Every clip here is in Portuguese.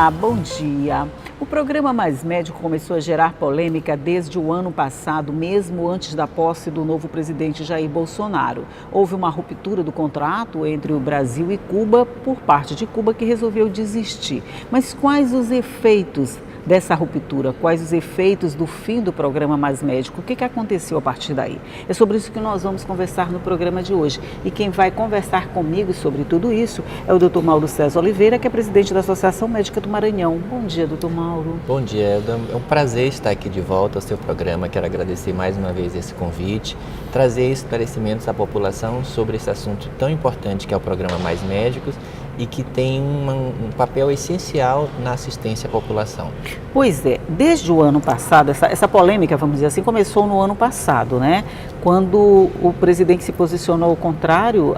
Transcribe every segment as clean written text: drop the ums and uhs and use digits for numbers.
Olá, bom dia. O programa Mais Médico começou a gerar polêmica desde o ano passado, mesmo antes da posse do novo presidente Jair Bolsonaro. Houve uma ruptura do contrato entre o Brasil e Cuba por parte de Cuba, que resolveu desistir. Mas quais os efeitos dessa ruptura? Quais os efeitos do fim do programa Mais Médico? O que aconteceu a partir daí? É sobre isso que nós vamos conversar no programa de hoje. E quem vai conversar comigo sobre tudo isso é o Dr. Mauro César Oliveira, que é presidente da Associação Médica do Maranhão. Bom dia, doutor Mauro. Bom dia, Elda. É um prazer estar aqui de volta ao seu programa. Quero agradecer mais uma vez esse convite, trazer esclarecimentos à população sobre esse assunto tão importante que é o programa Mais Médicos e que tem um papel essencial na assistência à população. Pois é, desde o ano passado, essa polêmica, vamos dizer assim, começou no ano passado, né? Quando o presidente se posicionou ao contrário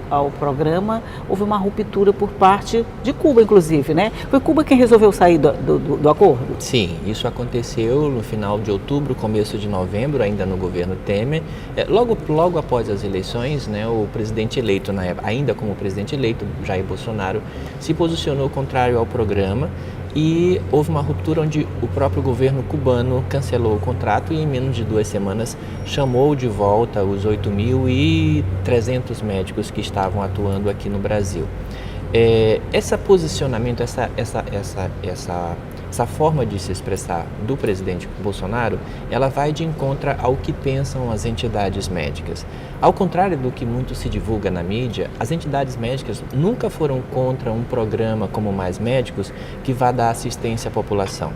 ao programa, houve uma ruptura por parte de Cuba, inclusive, né? Foi Cuba quem resolveu sair do acordo? Sim, isso aconteceu no final de outubro, começo de novembro, ainda no governo Temer. Logo após as eleições, né, o presidente eleito, na época, ainda como presidente eleito, Jair Bolsonaro, se posicionou contrário ao programa e houve uma ruptura onde o próprio governo cubano cancelou o contrato e em menos de 2 semanas chamou de volta os 8.300 médicos que estavam atuando aqui no Brasil. Esse posicionamento, essa forma de se expressar do presidente Bolsonaro, ela vai de encontro ao que pensam as entidades médicas. Ao contrário do que muito se divulga na mídia, as entidades médicas nunca foram contra um programa como Mais Médicos que vá dar assistência à população.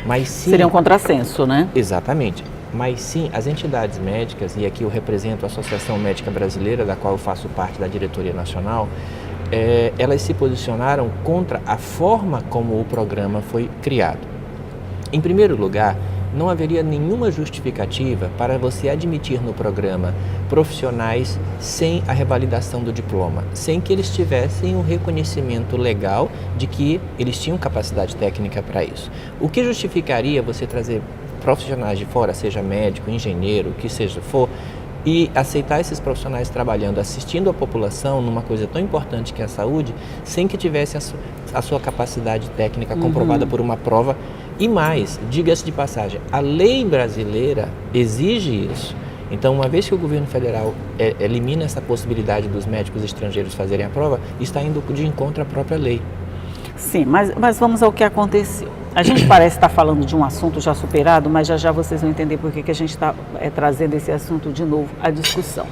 Mas sim, seria um contrassenso, né? Exatamente. Mas sim, as entidades médicas, e aqui eu represento a Associação Médica Brasileira, da qual eu faço parte da diretoria nacional, elas se posicionaram contra a forma como o programa foi criado. Em primeiro lugar, não haveria nenhuma justificativa para você admitir no programa profissionais sem a revalidação do diploma, sem que eles tivessem um reconhecimento legal de que eles tinham capacidade técnica para isso. O que justificaria você trazer profissionais de fora, seja médico, engenheiro, o que seja for, e aceitar esses profissionais trabalhando, assistindo a população numa coisa tão importante que é a saúde, sem que tivesse a sua capacidade técnica comprovada por uma prova. E mais, diga-se de passagem, a lei brasileira exige isso. Então, uma vez que o governo federal elimina essa possibilidade dos médicos estrangeiros fazerem a prova, está indo de encontro à própria lei. Sim, mas vamos ao que aconteceu. A gente parece estar falando de um assunto já superado, mas já vocês vão entender por que a gente está trazendo esse assunto de novo à discussão.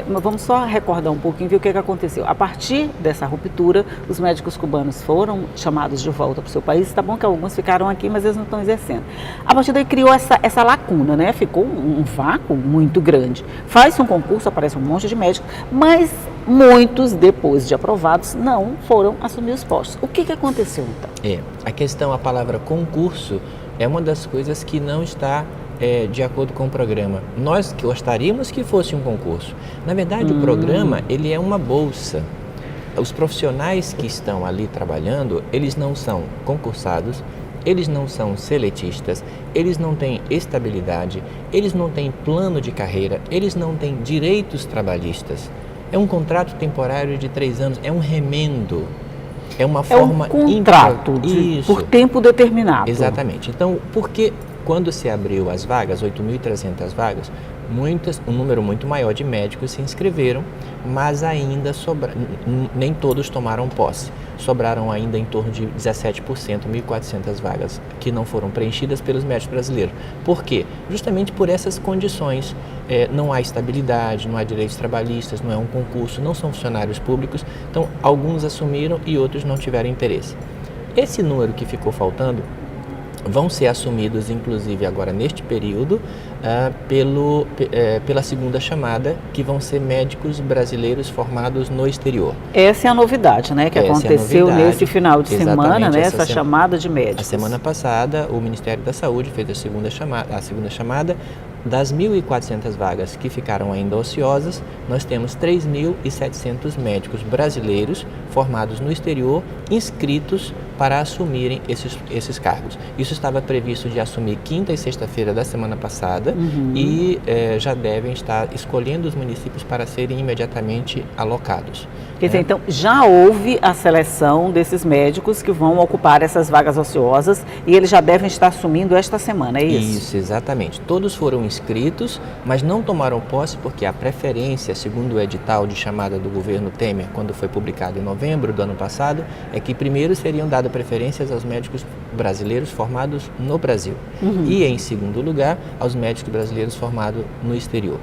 Mas vamos só recordar um pouquinho, ver o que aconteceu. A partir dessa ruptura, os médicos cubanos foram chamados de volta para o seu país. Está bom que alguns ficaram aqui, mas eles não estão exercendo. A partir daí criou essa lacuna, né? Ficou um vácuo muito grande. Faz-se um concurso, aparece um monte de médicos, mas muitos, depois de aprovados, não foram assumir os postos. O que aconteceu então? A palavra concurso é uma das coisas que não está de acordo com o programa. Nós gostaríamos que fosse um concurso. Na verdade, o programa, ele é uma bolsa. Os profissionais que estão ali trabalhando, eles não são concursados, eles não são seletistas, eles não têm estabilidade, eles não têm plano de carreira, eles não têm direitos trabalhistas. É um contrato temporário de 3 anos, é um remendo. É uma forma... um contrato por tempo determinado. Exatamente. Então, porque quando se abriu as vagas, 8.300 vagas, um número muito maior de médicos se inscreveram, mas ainda nem todos tomaram posse. Sobraram ainda em torno de 17%, 1.400 vagas que não foram preenchidas pelos médicos brasileiros. Por quê? Justamente por essas condições. Não há estabilidade, não há direitos trabalhistas, não é um concurso, não são funcionários públicos. Então, alguns assumiram e outros não tiveram interesse. Esse número que ficou faltando vão ser assumidos, inclusive agora neste período, pela segunda chamada, que vão ser médicos brasileiros formados no exterior. Essa é a novidade, né, que aconteceu nesse final de semana, né, essa chamada de médicos. A semana passada, o Ministério da Saúde fez a segunda chamada. Das 1.400 vagas que ficaram ainda ociosas, nós temos 3.700 médicos brasileiros formados no exterior, inscritos para assumirem esses cargos. Isso estava previsto de assumir quinta e sexta-feira da semana passada e já devem estar escolhendo os municípios para serem imediatamente alocados. Quer dizer, então já houve a seleção desses médicos que vão ocupar essas vagas ociosas e eles já devem estar assumindo esta semana, é isso? Isso, exatamente. Todos foram inscritos, mas não tomaram posse porque a preferência, segundo o edital de chamada do governo Temer, quando foi publicado em novembro do ano passado, é que primeiro seriam dadas preferências aos médicos brasileiros formados no Brasil e, em segundo lugar, aos médicos brasileiros formados no exterior.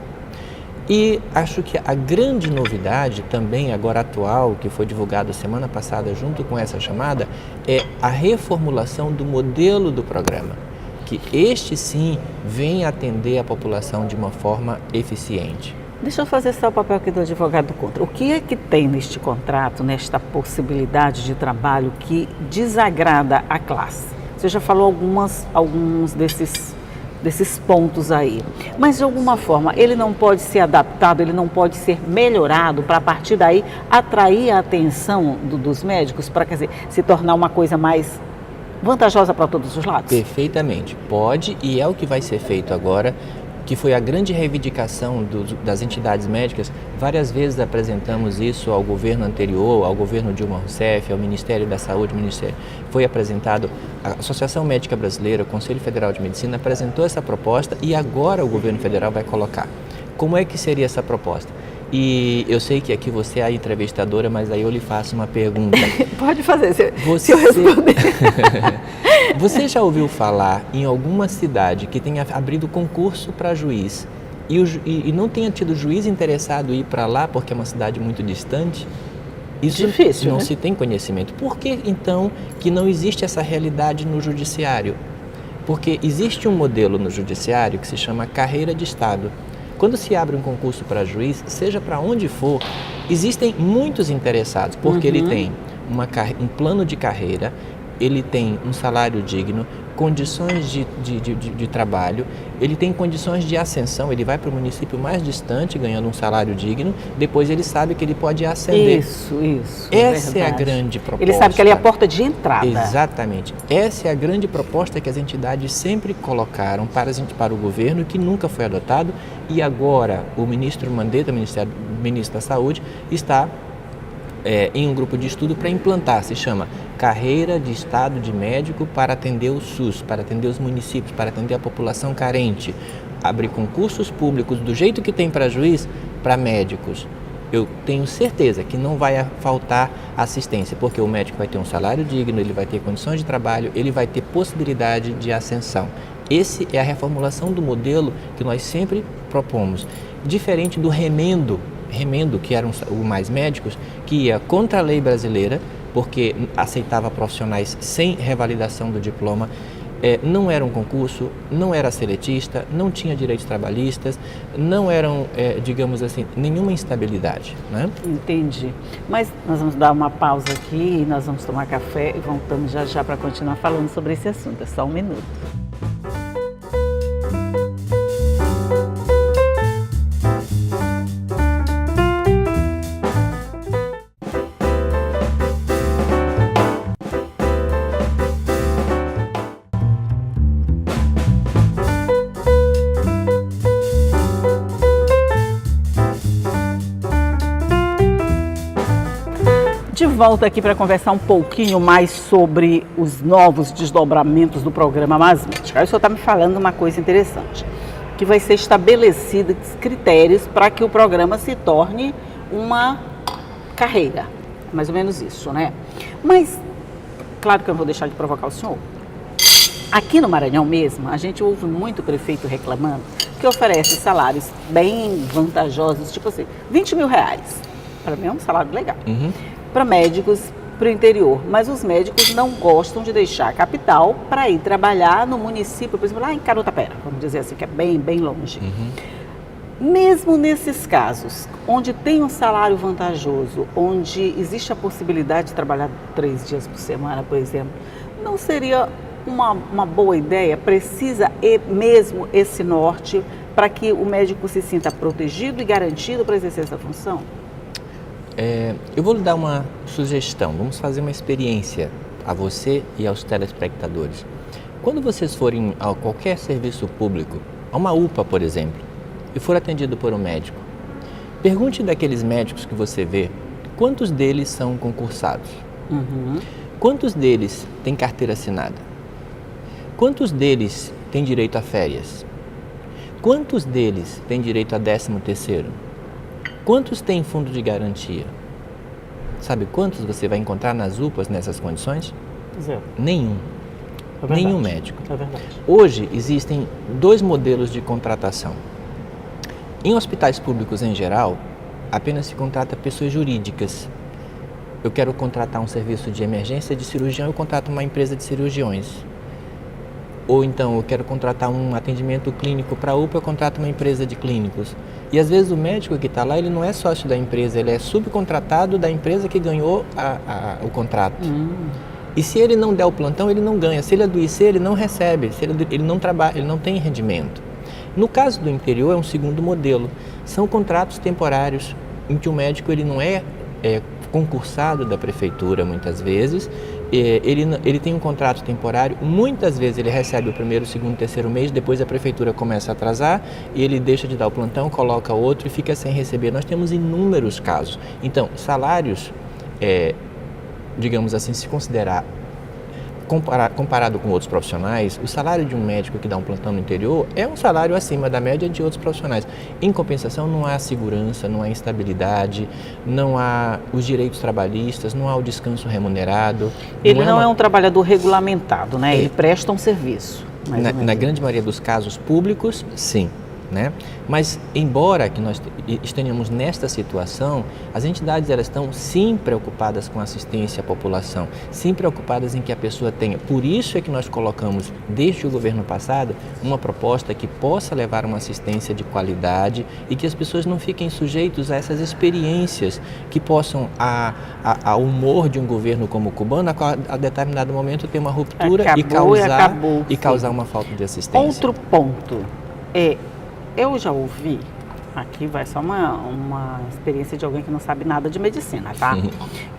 E acho que a grande novidade também agora atual, que foi divulgada semana passada junto com essa chamada, é a reformulação do modelo do programa, que este sim vem atender a população de uma forma eficiente. Deixa eu fazer só o papel aqui do advogado contra. O que é que tem neste contrato, nesta possibilidade de trabalho que desagrada a classe? Você já falou alguns desses pontos aí. Mas, de alguma forma, ele não pode ser adaptado, ele não pode ser melhorado para, a partir daí, atrair a atenção dos médicos para, quer dizer, se tornar uma coisa mais vantajosa para todos os lados? Perfeitamente. Pode, e é o que vai ser feito agora, que foi a grande reivindicação das entidades médicas. Várias vezes apresentamos isso ao governo anterior, ao governo Dilma Rousseff, ao Ministério da Saúde, foi apresentado, a Associação Médica Brasileira, o Conselho Federal de Medicina apresentou essa proposta e agora o governo federal vai colocar. Como é que seria essa proposta? E eu sei que aqui você é a entrevistadora, mas aí eu lhe faço uma pergunta. Pode fazer, se eu responder. Você já ouviu falar em alguma cidade que tenha abrido concurso para juiz e não tenha tido juiz interessado em ir para lá porque é uma cidade muito distante? Isso difícil, não né? se tem conhecimento. Por que, então, que não existe essa realidade no judiciário? Porque existe um modelo no judiciário que se chama carreira de Estado. Quando se abre um concurso para juiz, seja para onde for, existem muitos interessados, porque ele tem um plano de carreira, ele tem um salário digno, condições de trabalho, ele tem condições de ascensão, ele vai para o município mais distante ganhando um salário digno, depois ele sabe que ele pode ascender. Isso. Essa é a grande proposta. Ele sabe que ali é a porta de entrada. Exatamente. Essa é a grande proposta que as entidades sempre colocaram para o governo, que nunca foi adotado, e agora o ministro Mandetta, ministro da Saúde, está em um grupo de estudo para implantar, se chama Carreira de Estado de Médico para atender o SUS, para atender os municípios, para atender a população carente. Abrir concursos públicos do jeito que tem para juiz, para médicos. Eu tenho certeza que não vai faltar assistência, porque o médico vai ter um salário digno, ele vai ter condições de trabalho, ele vai ter possibilidade de ascensão. Essa é a reformulação do modelo que nós sempre propomos. Diferente do remendo, que eram os mais médicos, que ia contra a lei brasileira, porque aceitava profissionais sem revalidação do diploma, não era um concurso, não era seletista, não tinha direitos trabalhistas, não eram, digamos assim, nenhuma instabilidade, né? Entendi. Mas nós vamos dar uma pausa aqui, nós vamos tomar café e voltamos já para continuar falando sobre esse assunto. É só um minuto. De volta aqui para conversar um pouquinho mais sobre os novos desdobramentos do programa Mais Médica. Aí o senhor está me falando uma coisa interessante, que vai ser estabelecidos critérios para que o programa se torne uma carreira, mais ou menos isso, né? Mas, claro que eu não vou deixar de provocar o senhor. Aqui no Maranhão mesmo, a gente ouve muito prefeito reclamando que oferece salários bem vantajosos, tipo assim, 20 mil reais. Para mim é um salário legal. Para médicos para o interior, mas os médicos não gostam de deixar a capital para ir trabalhar no município, por exemplo, lá em Carutapera, vamos dizer assim, que é bem longe. Mesmo nesses casos, onde tem um salário vantajoso, onde existe a possibilidade de trabalhar 3 dias por semana, por exemplo, não seria uma boa ideia? Precisa mesmo esse norte para que o médico se sinta protegido e garantido para exercer essa função? Eu vou lhe dar uma sugestão, vamos fazer uma experiência a você e aos telespectadores. Quando vocês forem a qualquer serviço público, a uma UPA, por exemplo, e for atendido por um médico, pergunte daqueles médicos que você vê, quantos deles são concursados? Quantos deles têm carteira assinada? Quantos deles têm direito a férias? Quantos deles têm direito a 13º? Quantos têm fundo de garantia? Sabe quantos você vai encontrar nas UPAs nessas condições? Zero. Nenhum. É Nenhum médico. É verdade. Hoje existem 2 modelos de contratação. Em hospitais públicos em geral, apenas se contrata pessoas jurídicas. Eu quero contratar um serviço de emergência de cirurgião, eu contrato uma empresa de cirurgiões. Ou então eu quero contratar um atendimento clínico para a UPA, eu contrato uma empresa de clínicos. E às vezes o médico que está lá, ele não é sócio da empresa, ele é subcontratado da empresa que ganhou o contrato. E se ele não der o plantão, ele não ganha. Se ele adoecer, ele não recebe. Se ele não trabalha, ele não tem rendimento. No caso do interior, é um segundo modelo. São contratos temporários, em que o médico ele não é concursado da prefeitura, muitas vezes. Ele tem um contrato temporário, muitas vezes ele recebe o primeiro, segundo, terceiro mês, depois a prefeitura começa a atrasar e ele deixa de dar o plantão, coloca outro e fica sem receber. Nós temos inúmeros casos. Então, salários, digamos assim, se considerar comparado com outros profissionais, o salário de um médico que dá um plantão no interior é um salário acima da média de outros profissionais. Em compensação, não há segurança, não há estabilidade, não há os direitos trabalhistas, não há o descanso remunerado. Ele não é um trabalhador regulamentado, né? Ele presta um serviço. Na grande maioria dos casos públicos, sim. Né? Mas, embora que nós estejamos nesta situação, as entidades elas estão sim preocupadas com a assistência à população, sim preocupadas em que a pessoa tenha. Por isso é que nós colocamos, desde o governo passado, uma proposta que possa levar uma assistência de qualidade e que as pessoas não fiquem sujeitos a essas experiências que possam, ao humor de um governo como o cubano, a determinado momento ter uma ruptura e causar uma falta de assistência. Outro ponto eu já ouvi, aqui vai só uma experiência de alguém que não sabe nada de medicina, tá?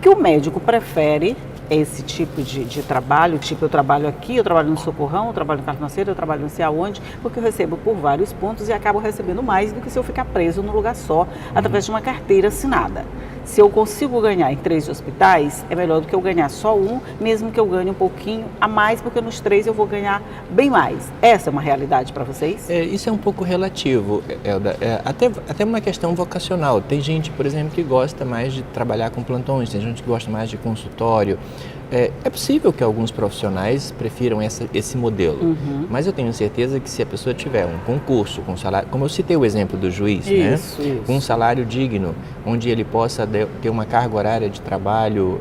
Que o médico prefere esse tipo de trabalho, tipo eu trabalho aqui, eu trabalho no Socorrão, eu trabalho no Cartão-Financeiro, eu trabalho não sei aonde, porque eu recebo por vários pontos e acabo recebendo mais do que se eu ficar preso num lugar só, através de uma carteira assinada. Se eu consigo ganhar em 3 hospitais, é melhor do que eu ganhar só um, mesmo que eu ganhe um pouquinho a mais, porque nos 3 eu vou ganhar bem mais. Essa é uma realidade para vocês? Isso é um pouco relativo, Elda. Até uma questão vocacional. Tem gente, por exemplo, que gosta mais de trabalhar com plantões, tem gente que gosta mais de consultório. É possível que alguns profissionais prefiram esse modelo, mas eu tenho certeza que se a pessoa tiver um concurso com salário, como eu citei o exemplo do juiz, com um salário digno, onde ele possa ter uma carga horária de trabalho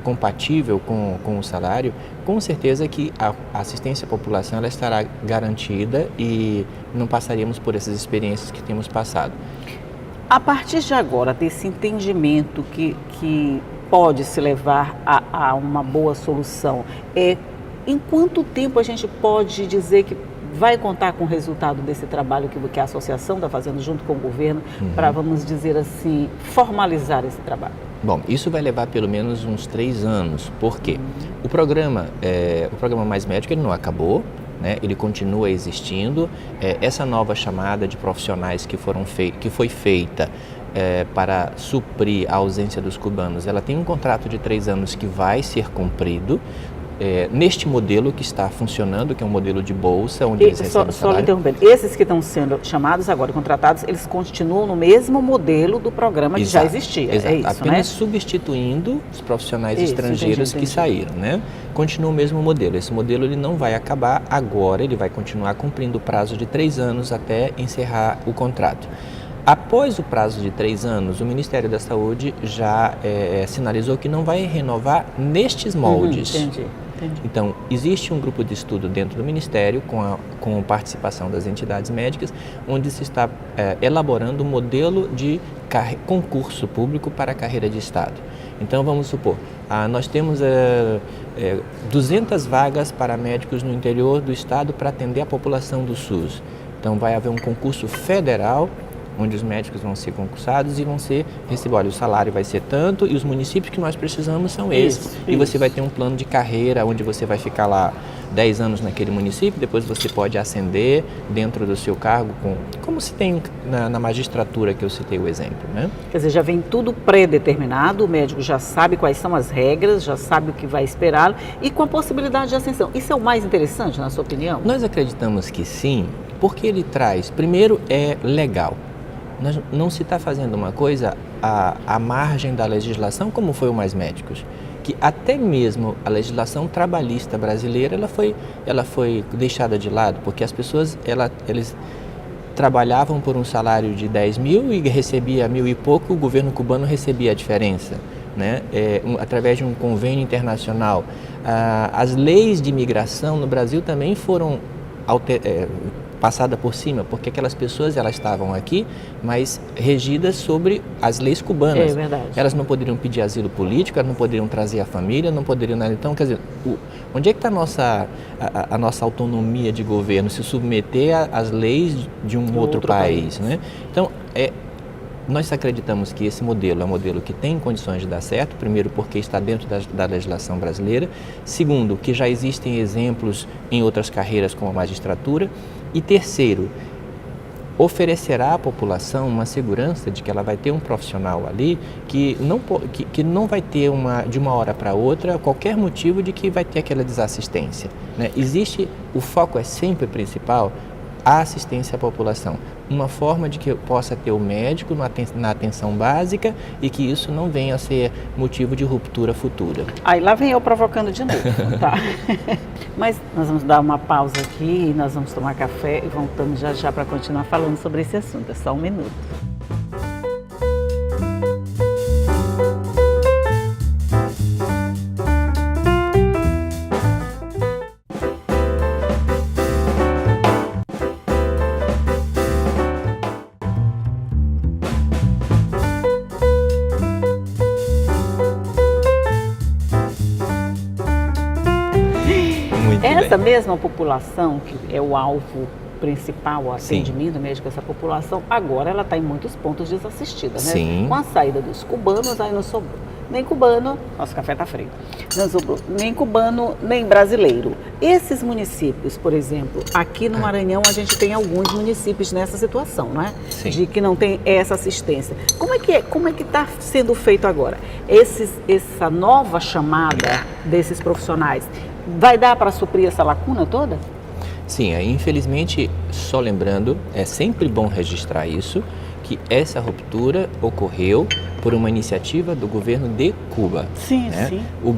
compatível com o salário, com certeza que a assistência à população ela estará garantida e não passaríamos por essas experiências que temos passado. A partir de agora, desse entendimento que pode se levar a uma boa solução, em quanto tempo a gente pode dizer que vai contar com o resultado desse trabalho que a associação está fazendo junto com o governo para, vamos dizer assim, formalizar esse trabalho? Bom, isso vai levar pelo menos uns 3 anos. Por quê? O programa Mais Médico ele não acabou, né? Ele continua existindo. Essa nova chamada de profissionais que foi feita para suprir a ausência dos cubanos, ela tem um contrato de 3 anos que vai ser cumprido. Neste modelo que está funcionando, que é um modelo de bolsa, onde eles recebem salário. Só interrompendo, esses que estão sendo chamados agora, contratados, eles continuam no mesmo modelo do programa que já existia, exato. É isso, apenas né? substituindo os profissionais estrangeiros que saíram, né? Continua o mesmo modelo. Esse modelo ele não vai acabar agora, ele vai continuar cumprindo o prazo de 3 anos até encerrar o contrato. Após o prazo de 3 anos, o Ministério da Saúde já sinalizou que não vai renovar nestes moldes. Entendi. Então, existe um grupo de estudo dentro do Ministério, com participação das entidades médicas, onde se está elaborando um modelo de concurso público para a carreira de Estado. Então, vamos supor, nós temos 200 vagas para médicos no interior do Estado para atender a população do SUS. Então, vai haver um concurso federal onde os médicos vão ser concursados e vão ser receber, olha, o salário vai ser tanto e os municípios que nós precisamos são esses. E você vai ter um plano de carreira onde você vai ficar lá 10 anos naquele município, depois você pode ascender dentro do seu cargo, como se tem na magistratura que eu citei o exemplo, né? Quer dizer, já vem tudo pré-determinado, o médico já sabe quais são as regras, já sabe o que vai esperá-lo e com a possibilidade de ascensão. Isso é o mais interessante, na sua opinião? Nós acreditamos que sim, porque ele traz, primeiro, é legal. Não se está fazendo uma coisa à margem da legislação, como foi o Mais Médicos, que até mesmo a legislação trabalhista brasileira ela foi deixada de lado, porque as pessoas eles trabalhavam por um salário de 10 mil e recebia 1.000 e pouco, o governo cubano recebia a diferença, né? Através de um convênio internacional. As leis de imigração no Brasil também foram passada por cima, porque aquelas pessoas elas estavam aqui, mas regidas sobre as leis cubanas. É verdade. Elas não poderiam pedir asilo político, elas não poderiam trazer a família, não poderiam nada. Então, quer dizer, onde é que está a nossa autonomia de governo? Se submeter às leis de um outro país, né? Então, nós acreditamos que esse modelo é um modelo que tem condições de dar certo, primeiro porque está dentro da legislação brasileira, segundo, que já existem exemplos em outras carreiras como a magistratura, e terceiro, oferecerá à população uma segurança de que ela vai ter um profissional ali que não vai ter de uma hora para outra qualquer motivo de que vai ter aquela desassistência, né? O foco é sempre principal, a assistência à população. Uma forma de que eu possa ter o médico na atenção básica e que isso não venha a ser motivo de ruptura futura. Aí lá vem eu provocando de novo, tá? Mas nós vamos dar uma pausa aqui, nós vamos tomar café e voltamos já para continuar falando sobre esse assunto. É só um minuto. Essa mesma população, que é o alvo principal, o atendimento médico dessa população, agora ela está em muitos pontos desassistida, né? Sim. Com a saída dos cubanos, aí não sobrou nem cubano, nosso café está frio, não sobrou nem cubano, nem brasileiro. Esses municípios, por exemplo, aqui no Maranhão a gente tem alguns municípios nessa situação, não é? Sim. De que não tem essa assistência. Como é que está sendo feito agora? Essa nova chamada desses profissionais vai dar para suprir essa lacuna toda? Sim, infelizmente, só lembrando, é sempre bom registrar isso, que essa ruptura ocorreu por uma iniciativa do governo de Cuba. Sim, né? sim. O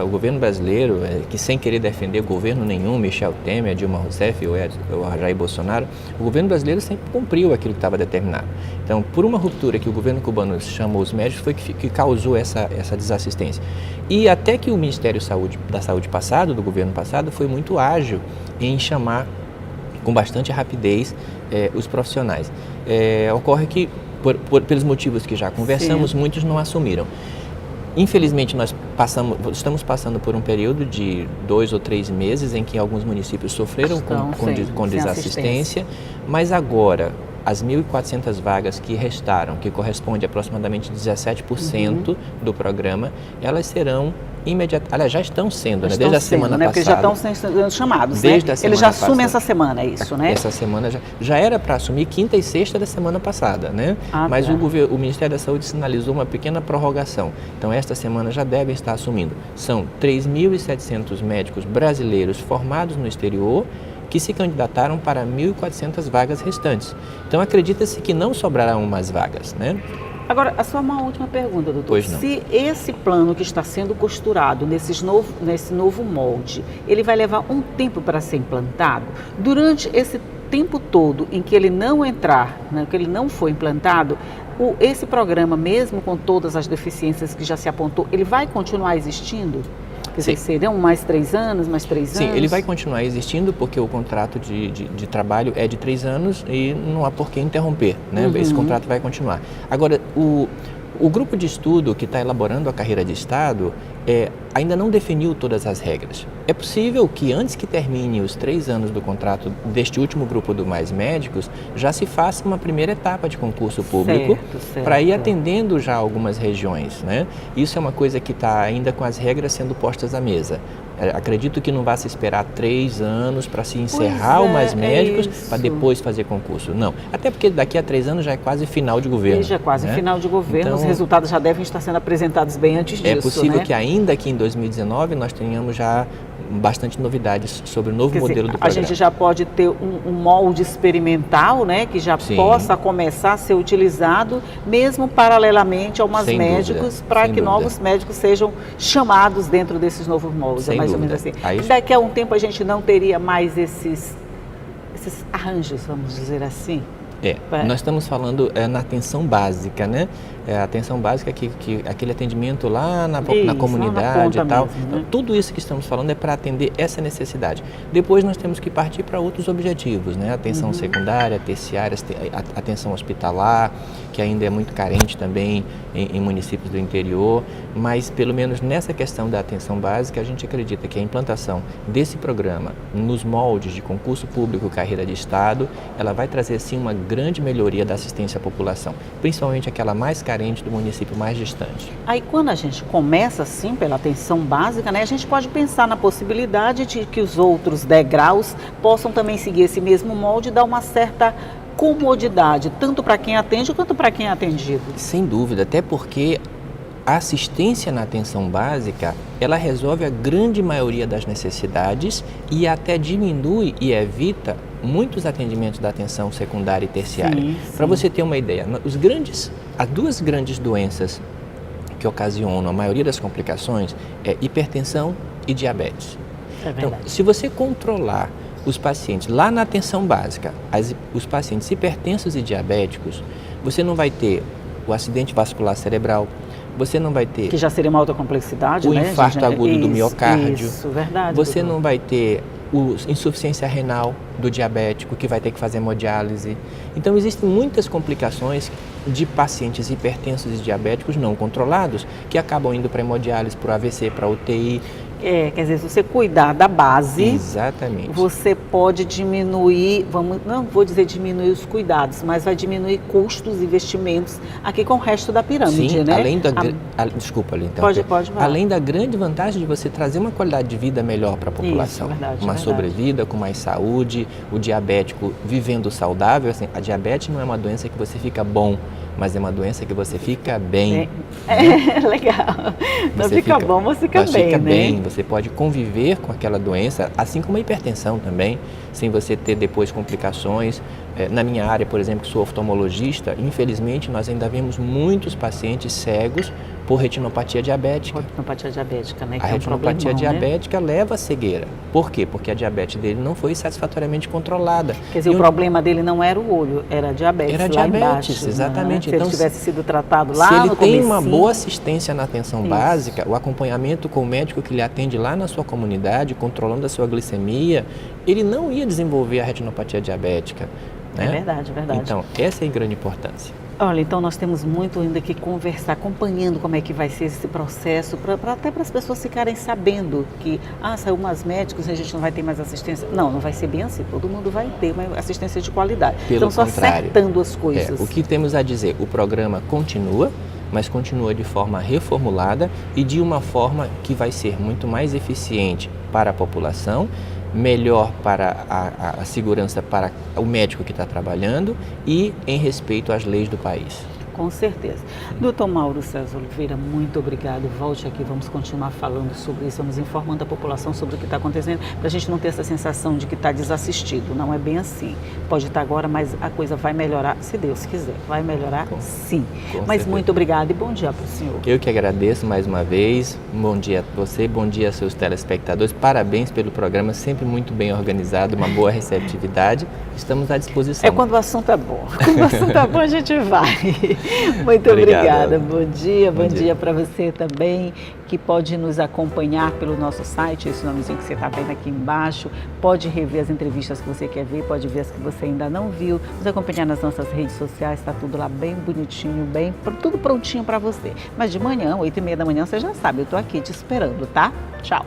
governo brasileiro, que sem querer defender governo nenhum, Michel Temer, Dilma Rousseff ou Jair Bolsonaro, o governo brasileiro sempre cumpriu aquilo que estava determinado. Então, por uma ruptura que o governo cubano chamou os médicos, foi que causou essa desassistência. E até que o Ministério da Saúde passado, do governo passado, foi muito ágil em chamar com bastante rapidez os profissionais. Ocorre que, pelos motivos que já conversamos, muitos não assumiram. Infelizmente, nós estamos passando por um período de 2 ou 3 meses em que alguns municípios sofreram com desassistência, mas agora as 1.400 vagas que restaram, que corresponde a aproximadamente 17% do programa, elas serão imediatamente, aliás, já estão sendo, né? Desde a semana passada. Porque já estão sendo chamados, desde né? A semana Eles já assumem passada. essa semana, é isso, né? Essa semana já era para assumir quinta e sexta da semana passada, né? Mas o Ministério da Saúde sinalizou uma pequena prorrogação. Então, esta semana já devem estar assumindo. São 3.700 médicos brasileiros formados no exterior que se candidataram para 1.400 vagas restantes. Então, acredita-se que não sobrarão mais vagas, né? Agora, só uma última pergunta, doutor. Pois não. Se esse plano que está sendo costurado nesse novo molde, ele vai levar um tempo para ser implantado, durante esse tempo todo em que ele não entrar, né, que ele não foi implantado, esse programa, mesmo com todas as deficiências que já se apontou, ele vai continuar existindo? Quer dizer, serão mais 3 anos, mais 3 anos? Sim, ele vai continuar existindo porque o contrato de trabalho é de 3 anos e não há por que interromper, né? Esse contrato vai continuar. Agora, o grupo de estudo que está elaborando a carreira de Estado, ainda não definiu todas as regras. É possível que antes que termine os 3 anos do contrato deste último grupo do Mais Médicos, já se faça uma primeira etapa de concurso público para ir atendendo já algumas regiões, né? Isso é uma coisa que está ainda com as regras sendo postas à mesa. Acredito que não vá se esperar 3 anos para se encerrar o Mais Médicos para depois fazer concurso. Não, até porque daqui a 3 anos já é quase final de governo. Já é quase final de governo, então, os resultados já devem estar sendo apresentados bem antes disso. É possível que ainda que em 2019 nós tenhamos já bastante novidades sobre o novo modelo do programa. A gente já pode ter um molde experimental, né, que já possa começar a ser utilizado, mesmo paralelamente ao Mais Médicos, para que novos médicos sejam chamados dentro desses novos moldes. É mais ou menos assim. Daqui a um tempo a gente não teria mais esses arranjos, vamos dizer assim. Nós estamos falando na atenção básica, né? A atenção básica que aquele atendimento lá na comunidade e tal. Mesmo, né? Então, tudo isso que estamos falando é para atender essa necessidade. Depois nós temos que partir para outros objetivos, né? Atenção secundária, terciária, atenção hospitalar, que ainda é muito carente também em municípios do interior, mas pelo menos nessa questão da atenção básica, a gente acredita que a implantação desse programa nos moldes de concurso público carreira de Estado, ela vai trazer sim uma grande melhoria da assistência à população, principalmente aquela mais carente do município mais distante. Aí quando a gente começa assim pela atenção básica, né, a gente pode pensar na possibilidade de que os outros degraus possam também seguir esse mesmo molde e dar uma certa comodidade, tanto para quem atende quanto para quem é atendido. Sem dúvida, até porque a assistência na atenção básica, ela resolve a grande maioria das necessidades e até diminui e evita muitos atendimentos da atenção secundária e terciária. Para você ter uma ideia, as 2 grandes doenças que ocasionam a maioria das complicações é hipertensão e diabetes. Então, se você controlar os pacientes lá na atenção básica, os pacientes hipertensos e diabéticos, você não vai ter o acidente vascular cerebral, você não vai ter... Que já seria uma alta complexidade, o infarto agudo do miocárdio. Isso, verdade. Você não vai ter insuficiência renal do diabético, que vai ter que fazer hemodiálise. Então, existem muitas complicações de pacientes hipertensos e diabéticos não controlados, que acabam indo para hemodiálise, para o AVC, para UTI. Quer dizer, se você cuidar da base, exatamente, você pode diminuir, não vou dizer diminuir os cuidados, mas vai diminuir custos e investimentos aqui com o resto da pirâmide, sim, né? Além da, desculpa, então. Pode além da grande vantagem de você trazer uma qualidade de vida melhor para a população. Isso, verdade, uma sobrevida com mais saúde, o diabético vivendo saudável. Assim, a diabetes não é uma doença que você fica bom, mas é uma doença que você fica bem. Legal. Não fica bom, mas fica bem, né? Você pode conviver com aquela doença, assim como a hipertensão também, sem você ter depois complicações. Na minha área, por exemplo, que sou oftalmologista, infelizmente nós ainda vemos muitos pacientes cegos por retinopatia diabética. Retinopatia diabética, né? A retinopatia diabética leva à cegueira. Por quê? Porque a diabetes dele não foi satisfatoriamente controlada. Quer dizer, o problema dele não era o olho, era a diabetes. Era lá diabetes, embaixo, exatamente. Né? Se ele tivesse sido tratado lá no comecinho. Se ele tem uma boa assistência na atenção básica, o acompanhamento com o médico que lhe atende lá na sua comunidade, controlando a sua glicemia, ele não ia desenvolver a retinopatia diabética. Né? É verdade. Então, essa é a grande importância. Olha, então nós temos muito ainda que conversar, acompanhando como é que vai ser esse processo, até para as pessoas ficarem sabendo que, saiu Mais Médicos e a gente não vai ter mais assistência. Não vai ser bem assim, todo mundo vai ter uma assistência de qualidade. Pelo então, contrário, só acertando as coisas. O que temos a dizer, o programa continua, mas continua de forma reformulada e de uma forma que vai ser muito mais eficiente para a população, melhor para a segurança para o médico que está trabalhando e em respeito às leis do país. Com certeza. Doutor Mauro César Oliveira, muito obrigado. Volte aqui, vamos continuar falando sobre isso, vamos informando a população sobre o que está acontecendo, para a gente não ter essa sensação de que está desassistido. Não é bem assim. Pode estar agora, mas a coisa vai melhorar, se Deus quiser. Vai melhorar, sim. Mas muito obrigado e bom dia para o senhor. Eu que agradeço mais uma vez. Bom dia a você, bom dia aos seus telespectadores. Parabéns pelo programa, sempre muito bem organizado, uma boa receptividade. Estamos à disposição. Quando o assunto é bom. Quando o assunto é bom, a gente vai. Muito Obrigado. obrigada. Bom dia para você também, que pode nos acompanhar pelo nosso site, esse nomezinho que você está vendo aqui embaixo. Pode rever as entrevistas que você quer ver, pode ver as que você ainda não viu. Nos acompanhar nas nossas redes sociais, está tudo lá bem bonitinho, tudo prontinho para você. Mas de manhã, 8h30 da manhã, você já sabe, eu estou aqui te esperando, tá? Tchau.